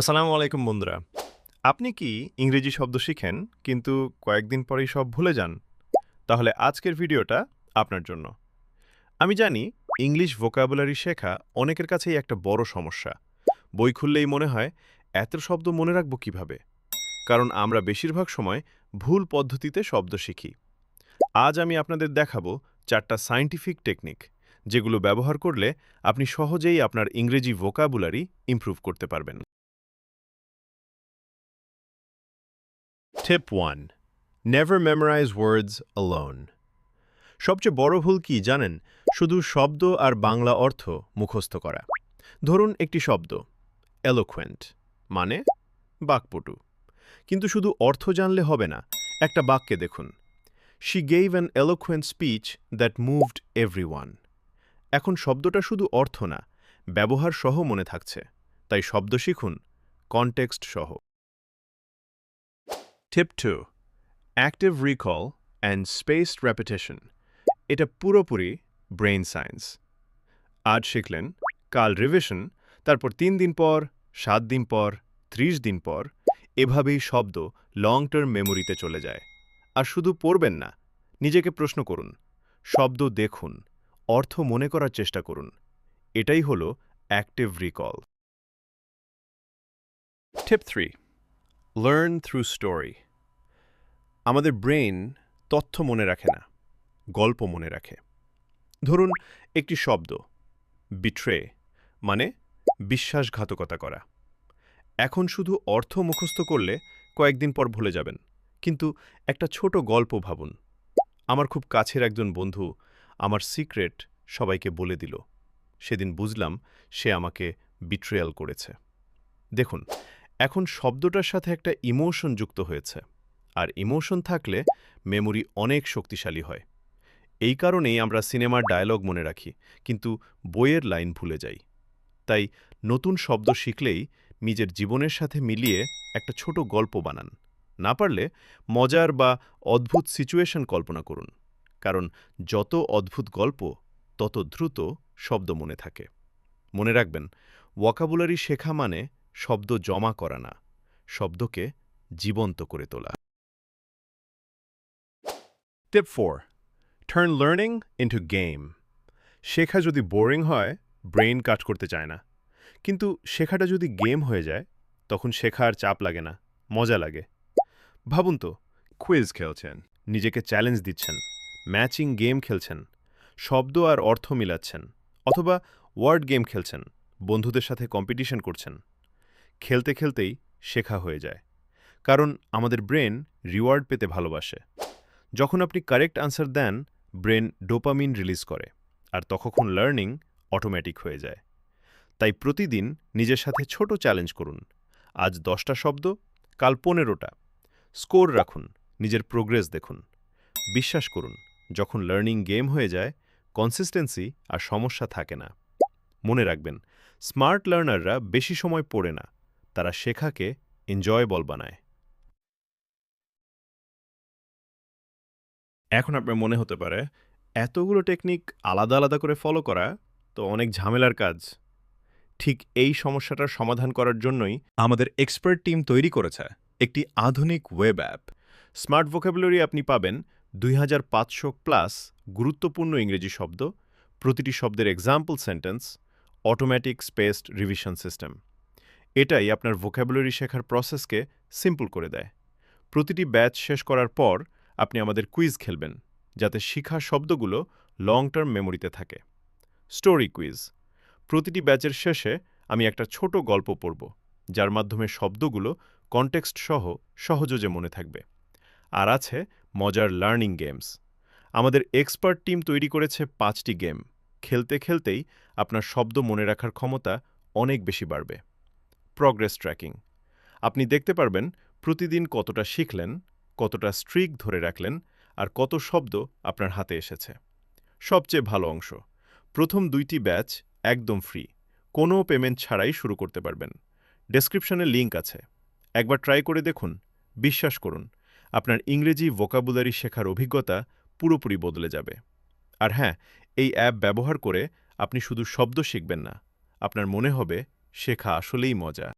আসসালামু আলাইকুম বন্ধুরা। আপনি কি ইংরেজি শব্দ শিখেন কিন্তু কয়েকদিন পরেই সব ভুলে যান? তাহলে আজকের ভিডিওটা আপনার জন্য। আমি জানি ইংলিশ ভোকাবুলারি শেখা অনেকের কাছেই একটা বড় সমস্যা। বই খুললেই মনে হয় এত শব্দ মনে রাখব কিভাবে? কারণ আমরা বেশিরভাগ সময় ভুল পদ্ধতিতে শব্দ শিখি। আজ আমি আপনাদের দেখাবো 4টা সায়েন্টিফিক টেকনিক যেগুলো ব্যবহার করলে আপনি সহজেই আপনার ইংরেজি ভোকাবুলারি ইমপ্রুভ করতে পারবেন। Tip 1. Never memorize words alone. সবচেয়ে বড় ভুল কি জানেন? শুধু শব্দ আর বাংলা অর্থ মুখস্থ করা। ধরুন একটি শব্দ eloquent মানে বাকপটু। কিন্তু শুধু অর্থ জানলে হবে না। একটা বাক্যে দেখুন She gave an eloquent speech that moved everyone. এখন শব্দটা শুধু অর্থ না, ব্যবহার সহ মনে থাকছে। তাই শব্দ শিখুন কনটেক্সট সহ। Tip 2. Active recall and spaced repetition. এটা পুরোপুরি ব্রেইন সায়েন্স। আজ শিখলেন, কাল রিভিশন, তারপর 3 দিন পর, 7 দিন পর, 30 দিন পর, এভাবেই শব্দ লং টার্ম মেমোরিতে চলে যায়। আর শুধু পড়বেন না, নিজেকে প্রশ্ন করুন, শব্দ দেখুন, অর্থ মনে করার চেষ্টা করুন। এটাই হলো অ্যাক্টিভ রিকল। টিপ 3. Learn through story. আমাদের ব্রেইন তথ্য মনে রাখে না, গল্প মনে রাখে। ধরুন একটি শব্দ বিট্রে মানে বিশ্বাসঘাতকতা করা। এখন শুধু অর্থ মুখস্থ করলে কয়েকদিন পর ভুলে যাবেন, কিন্তু একটা ছোট গল্প ভাবুন। আমার খুব কাছের একজন বন্ধু আমার সিক্রেট সবাইকে বলে দিল। সেদিন বুঝলাম সে আমাকে বিট্রেয়াল করেছে। দেখুন, এখন শব্দটার সাথে একটা ইমোশন যুক্ত হয়েছে, আর ইমোশন থাকলে মেমোরি অনেক শক্তিশালী হয়। এই কারণেই আমরা সিনেমার ডায়ালগ মনে রাখি, কিন্তু বইয়ের লাইন ভুলে যাই। তাই নতুন শব্দ শিখলেই নিজের জীবনের সাথে মিলিয়ে একটা ছোট গল্প বানান। না পারলে মজার বা অদ্ভুত সিচুয়েশন কল্পনা করুন, কারণ যত অদ্ভুত গল্প তত দ্রুত শব্দ মনে থাকে। মনে রাখবেন, ভোকাবুলারি শেখা মানে শব্দ জমা করা না, শব্দকে জীবন্ত করে তোলা। টিপ 4. Turn learning into game. শেখা যদি বোরিং হয়, ব্রেইন কাজ করতে চায় না। কিন্তু শেখাটা যদি গেম হয়ে যায়, তখন শেখা আর চাপ লাগে না, মজা লাগে। ভাবুন তো, কুইজ খেলছেন, নিজেকে চ্যালেঞ্জ দিচ্ছেন, ম্যাচিং গেম খেলছেন, শব্দ আর অর্থ মিলাচ্ছেন, অথবা ওয়ার্ড গেম খেলছেন, বন্ধুদের সাথে কম্পিটিশন করছেন। খেলতে খেলতেই শেখা হয়ে যায়, কারণ আমাদের ব্রেন রিওয়ার্ড পেতে ভালোবাসে। যখন আপনি কারেক্ট আনসার দেন, ব্রেন ডোপামিন রিলিজ করে, আর তখন লার্নিং অটোমেটিক হয়ে যায়। তাই প্রতিদিন নিজের সাথে ছোট চ্যালেঞ্জ করুন। আজ 10টা শব্দ, কাল 15টা। স্কোর রাখুন, নিজের প্রোগ্রেস দেখুন। বিশ্বাস করুন, যখন লার্নিং গেম হয়ে যায়, কনসিস্টেন্সি আর সমস্যা থাকে না। মনে রাখবেন, স্মার্ট লার্নাররা বেশি সময় পড়ে না, তারা শেখাকে এনজয়েবল বানায়। এখন আপনার মনে হতে পারে, এতগুলো টেকনিক আলাদা আলাদা করে ফলো করা তো অনেক ঝামেলার কাজ। ঠিক এই সমস্যাটার সমাধান করার জন্যই আমাদের এক্সপার্ট টিম তৈরি করেছে একটি আধুনিক ওয়েব অ্যাপ। স্মার্ট ভোকাবুলারি আপনি পাবেন 2500+ গুরুত্বপূর্ণ ইংরেজি শব্দ, প্রতিটি শব্দের example sentence, automatic spaced revision system. এটাই আপনার ভোকাবুলারি শেখার প্রসেসকে সিম্পল করে দেয়। প্রতিটি ব্যাচ শেষ করার পর আপনি আমাদের কুইজ খেলবেন, যাতে শিখা শব্দগুলো লং টার্ম মেমোরিতে থাকে। স্টোরি কুইজ: প্রতিটি ব্যাচের শেষে আমি একটা ছোট গল্প পড়ব, যার মাধ্যমে শব্দগুলো কনটেক্সট সহ সহজে মনে থাকবে। আর আছে মজার লার্নিং গেমস। আমাদের এক্সপার্ট টিম তৈরি করেছে 5টি গেম। খেলতে খেলতেই আপনার শব্দ মনে রাখার ক্ষমতা অনেক বেশি বাড়বে। প্রগ্রেস ট্র্যাকিং: আপনি দেখতে পারবেন প্রতিদিন কতটা শিখলেন, কতটা স্ট্রিক ধরে রাখলেন, আর কত শব্দ আপনার হাতে এসেছে। সবচেয়ে ভালো অংশ, প্রথম 2টি ব্যাচ একদম ফ্রি, কোনো পেমেন্ট ছাড়াই শুরু করতে পারবেন। ডেসক্রিপশনে লিংক আছে, একবার ট্রাই করে দেখুন। বিশ্বাস করুন, আপনার ইংরেজি ভোকাবুলারি শেখার অভিজ্ঞতা পুরোপুরি বদলে যাবে। আর হ্যাঁ, এই অ্যাপ ব্যবহার করে আপনি শুধু শব্দ শিখবেন না, আপনার মনে হবে শেখা আসলেই মজা।